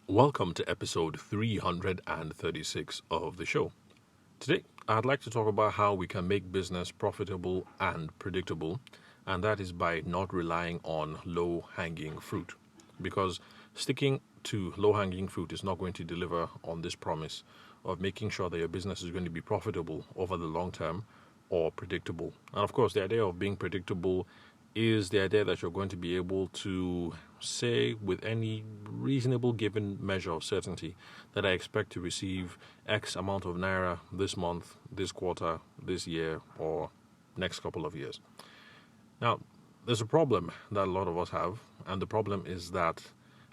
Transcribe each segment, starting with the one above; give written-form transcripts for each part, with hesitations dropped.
Welcome to episode 336 of the show. Today, I'd like to talk about how we can make business profitable and predictable, and that is by not relying on low hanging fruit. Because sticking to low hanging fruit is not going to deliver on this promise of making sure that your business is going to be profitable over the long term or predictable. And of course, the idea of being predictable is the idea that you're going to be able to say with any reasonable given measure of certainty that I expect to receive X amount of naira this month, this quarter, this year, or next couple of years. Now, there's a problem that a lot of us have, and the problem is that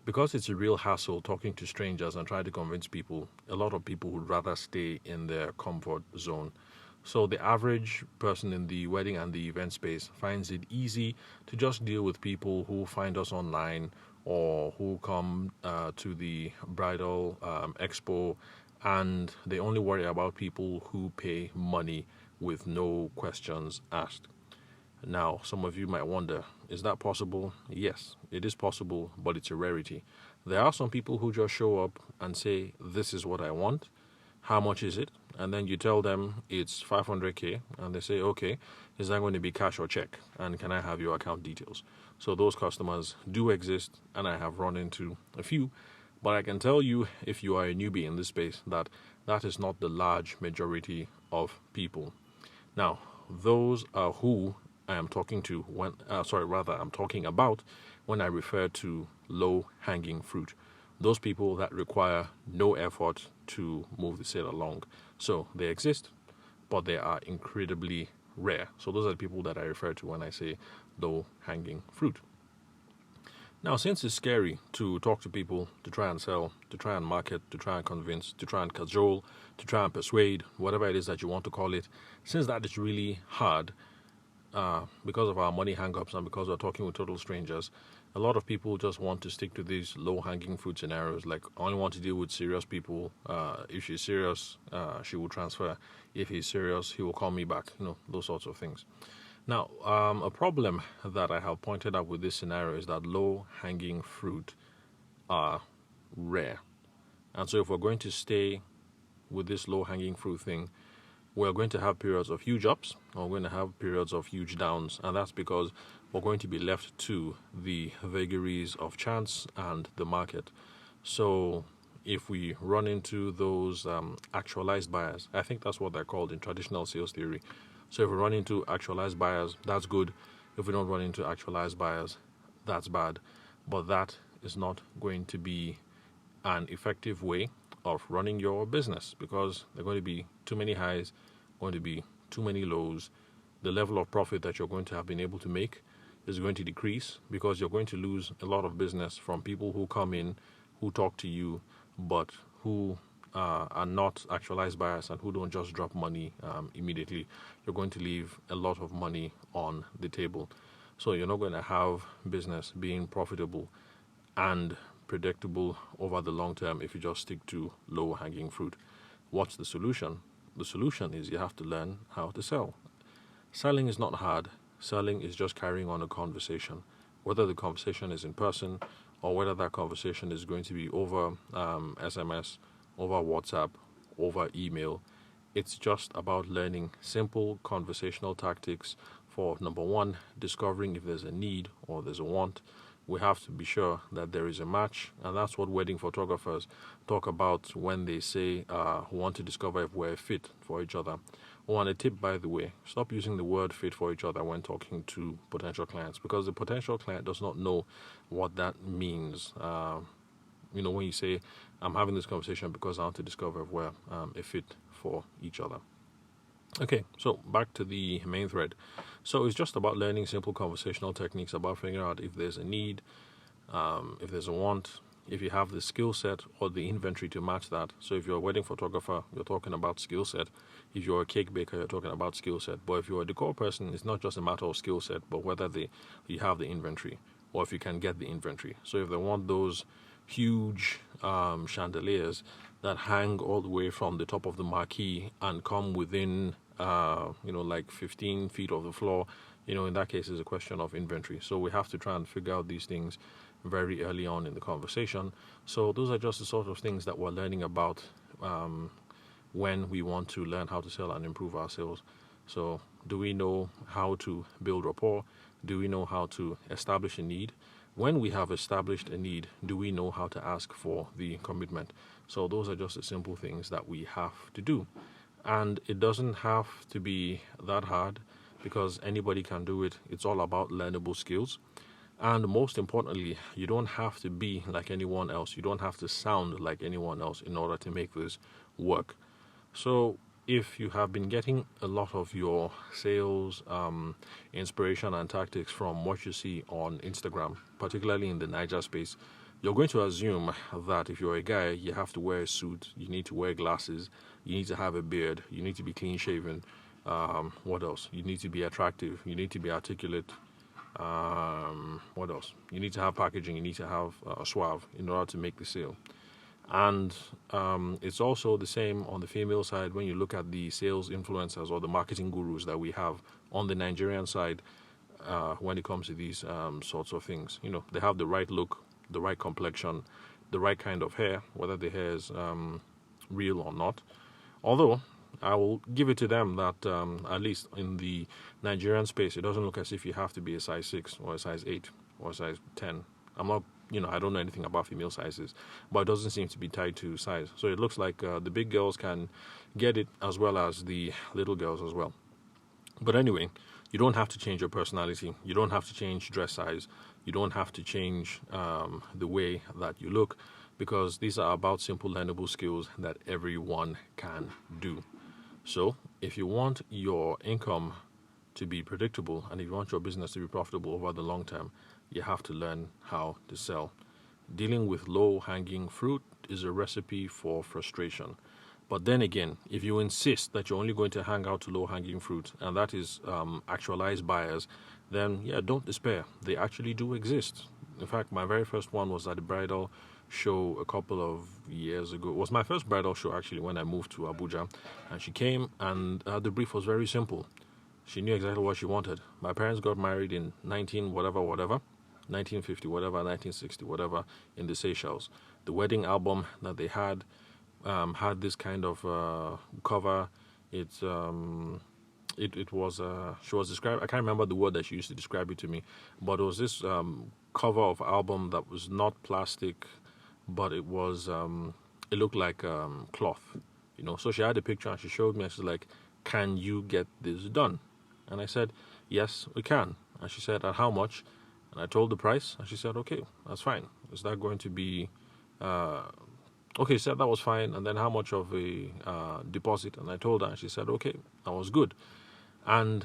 because it's a real hassle talking to strangers and trying to convince people, a lot of people would rather stay in their comfort zone. So the average person in the wedding and the event space finds it easy to just deal with people who find us online or who come to the bridal expo, and they only worry about people who pay money with no questions asked. Now, some of you might wonder, is that possible? Yes, it is possible, but it's a rarity. There are some people who just show up and say, "This is what I want. How much is it?" And then you tell them it's 500k, and they say, "Okay, is that going to be cash or check? And can I have your account details?" So those customers do exist, and I have run into a few. But I can tell you, if you are a newbie in this space, that that is not the large majority of people. Now, those are who I am talking to when, I'm talking about when I refer to low hanging fruit. Those people that require no effort to move the sale along. So they exist, but they are incredibly rare. So those are the people that I refer to when I say low hanging fruit. Now, since it's scary to talk to people, to try and sell, to try and market, to try and convince, to try and cajole, to try and persuade, whatever it is that you want to call it, since that is really hard because of our money hang-ups and because we're talking with total strangers, a lot of people just want to stick to these low-hanging fruit scenarios. Like, I only want to deal with serious people. If she's serious, she will transfer. If he's serious, he will call me back. Those sorts of things. Now, a problem that I have pointed out with this scenario is that low-hanging fruit are rare. And so if we're going to stay with this low-hanging fruit thing, we're going to have periods of huge ups, or we're going to have periods of huge downs, and that's because we're going to be left to the vagaries of chance and the market. So if we run into those actualized buyers, I think that's what they're called in traditional sales theory. So if we run into actualized buyers, that's good. If we don't run into actualized buyers, that's bad. But that is not going to be an effective way of running your business, because there are going to be too many highs, going to be too many lows. The level of profit that you're going to have been able to make is going to decrease, because you're going to lose a lot of business from people who come in, who talk to you, but who are not actualized buyers and who don't just drop money immediately. You're going to leave a lot of money on the table. So you're not going to have business being profitable and predictable over the long term if you just stick to low hanging fruit. What's the solution? The solution is you have to learn how to sell. Selling is not hard. Selling is just carrying on a conversation, whether the conversation is in person or whether that conversation is going to be over SMS, over WhatsApp, over email. It's just about learning simple conversational tactics for, number one, discovering if there's a need or there's a want. We have to be sure that there is a match, and that's what wedding photographers talk about when they say want to discover if we're a fit for each other. Oh, and a tip, by the way, stop using the word fit for each other when talking to potential clients, because the potential client does not know what that means. When you say, "I'm having this conversation because I want to discover if we're a fit for each other." Okay, so back to the main thread. So it's just about learning simple conversational techniques, about figuring out if there's a need, if there's a want, if you have the skill set or the inventory to match that. So if you're a wedding photographer, you're talking about skill set. If you're a cake baker, you're talking about skill set. But if you're a decor person, it's not just a matter of skill set, but whether you have the inventory or if you can get the inventory. So if they want those huge chandeliers that hang all the way from the top of the marquee and come within like 15 feet of the floor, in that case it's a question of inventory. So we have to try and figure out these things very early on in the conversation. So those are just the sort of things that we're learning about when we want to learn how to sell and improve our sales. So do we know how to build rapport? Do we know how to establish a need? When we have established a need, do we know how to ask for the commitment? So those are just the simple things that we have to do. And it doesn't have to be that hard because anybody can do it. It's all about learnable skills. And most importantly, you don't have to be like anyone else. You don't have to sound like anyone else in order to make this work. So if you have been getting a lot of your sales inspiration and tactics from what you see on Instagram, particularly in the Niger space, you're going to assume that if you're a guy, you have to wear a suit, you need to wear glasses, you need to have a beard, you need to be clean shaven. What else? You need to be attractive, you need to be articulate. What else? You need to have packaging, you need to have suave in order to make the sale. And it's also the same on the female side when you look at the sales influencers or the marketing gurus that we have on the Nigerian side when it comes to these sorts of things. You know, they have the right look, the right complexion, the right kind of hair, whether the hair is real or not. Although, I will give it to them that at least in the Nigerian space, it doesn't look as if you have to be a size 6 or a size 8 or a size 10. I'm not, I don't know anything about female sizes, but it doesn't seem to be tied to size. So it looks like the big girls can get it as well as the little girls as well. But anyway, you don't have to change your personality. You don't have to change dress size. You don't have to change the way that you look, because these are about simple learnable skills that everyone can do. So if you want your income to be predictable and if you want your business to be profitable over the long term, you have to learn how to sell. Dealing with low-hanging fruit is a recipe for frustration. But then again, if you insist that you're only going to hang out to low-hanging fruit, and that is actualized buyers, then yeah, don't despair. They actually do exist. In fact, my very first one was at the bridal show a couple of years ago. It was my first bridal show actually when I moved to Abuja, and she came and the brief was very simple. She knew exactly what she wanted. My parents got married in 1950 whatever, 1960 whatever, in the Seychelles. The wedding album that they had this kind of cover. It was she was described. I can't remember the word that she used to describe it to me, but it was this cover of album that was not plastic, but it was it looked like cloth, So she had a picture and she showed me. And she's like, "Can you get this done?" And I said, "Yes, we can." And she said, "At how much?" And I told the price, and she said, "Okay, that's fine. Is that going to be okay?" She said that was fine. And then how much of a deposit? And I told her, and she said, "Okay, that was good." And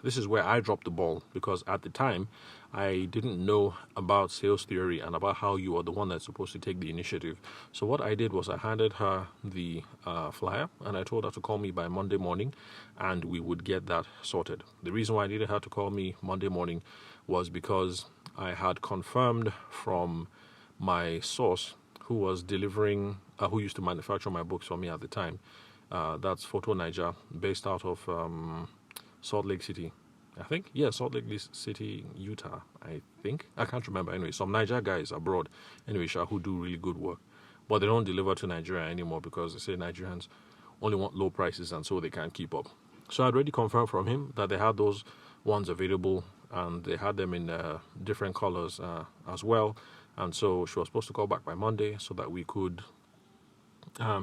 this is where I dropped the ball, because at the time I didn't know about sales theory and about how you are the one that's supposed to take the initiative. So what I did was I handed her the flyer and I told her to call me by Monday morning and we would get that sorted. The reason why I needed her to call me Monday morning was because I had confirmed from my source who was delivering, who used to manufacture my books for me at the time. That's Photo Niger, based out of Salt Lake City, I think. Yeah, Salt Lake City, Utah, I think. I can't remember. Anyway, some Niger guys abroad, anyway, who do really good work. But they don't deliver to Nigeria anymore because they say Nigerians only want low prices and so they can't keep up. So I'd already confirmed from him that they had those ones available and they had them in different colors as well. And so she was supposed to call back by Monday so that we could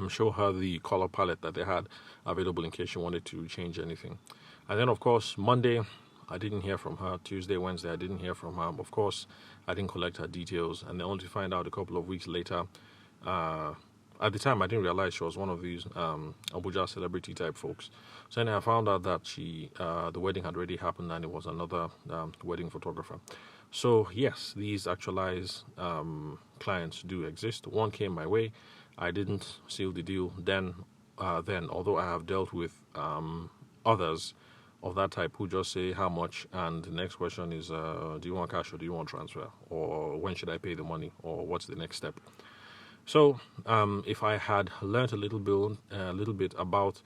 show her the color palette that they had available in case she wanted to change anything. And then, of course, Monday, I didn't hear from her. Tuesday, Wednesday, I didn't hear from her. Of course, I didn't collect her details. And then only to find out a couple of weeks later, at the time, I didn't realize she was one of these Abuja celebrity type folks. So then I found out that the wedding had already happened and it was another wedding photographer. So yes, these actualized clients do exist. One came my way. I didn't seal the deal then, although I have dealt with others of that type who just say how much, and the next question is, do you want cash or do you want transfer? Or when should I pay the money? Or what's the next step? So if I had learned a little bit about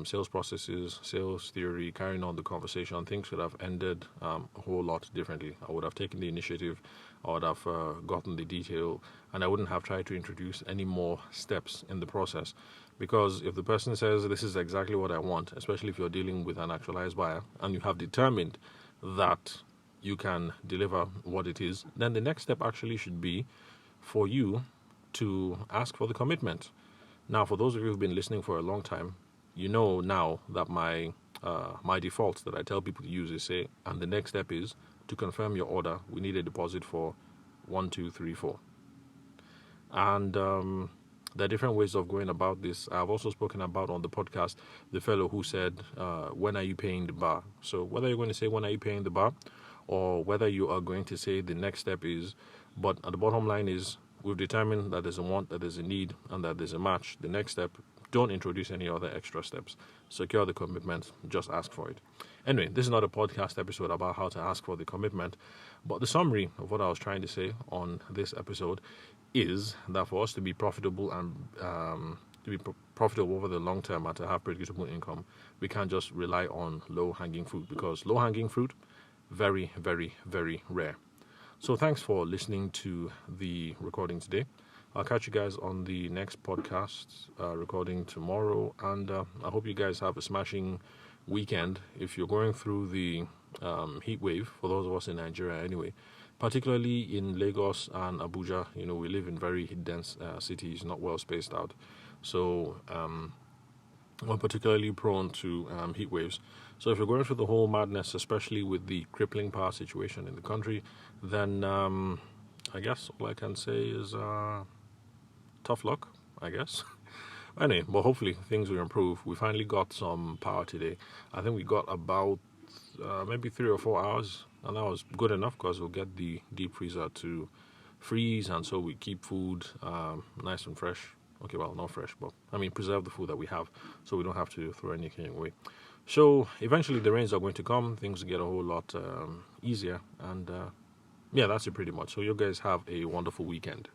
sales processes, sales theory, carrying on the conversation, things could have ended a whole lot differently. I would have taken the initiative, I would have gotten the detail, and I wouldn't have tried to introduce any more steps in the process. Because if the person says, this is exactly what I want, especially if you're dealing with an actualized buyer and you have determined that you can deliver what it is, then the next step actually should be for you to ask for the commitment. Now, for those of you who've been listening for a long time, you know now that my default that I tell people to use is say, and the next step is to confirm your order. We need a deposit for 1, 2, 3, 4. And there are different ways of going about this. I've also spoken about on the podcast the fellow who said, when are you paying the bar? So whether you're going to say, when are you paying the bar? Or whether you are going to say the next step is, but at the bottom line is, we've determined that there's a want, that there's a need, and that there's a match. The next step, don't introduce any other extra steps. Secure the commitment, just ask for it. Anyway, this is not a podcast episode about how to ask for the commitment, but the summary of what I was trying to say on this episode is that for us to be profitable and profitable over the long term and to have predictable income, we can't just rely on low-hanging fruit, because low-hanging fruit, very, very, very rare. So thanks for listening to the recording today. I'll catch you guys on the next podcast recording tomorrow, and I hope you guys have a smashing weekend. If you're going through the heat wave, for those of us in Nigeria anyway, particularly in Lagos and Abuja, we live in very dense cities, not well spaced out. So we're particularly prone to heat waves. So if you're going through the whole madness, especially with the crippling power situation in the country, then I guess all I can say is tough luck, I guess. Anyway, but hopefully things will improve. We finally got some power today. I think we got about maybe 3 or 4 hours, and that was good enough because we'll get the deep freezer to freeze, and so we keep food nice and fresh. Okay, well, not fresh, but preserve the food that we have so we don't have to throw anything away. So eventually the rains are going to come, things get a whole lot easier, and yeah, that's it pretty much. So you guys have a wonderful weekend.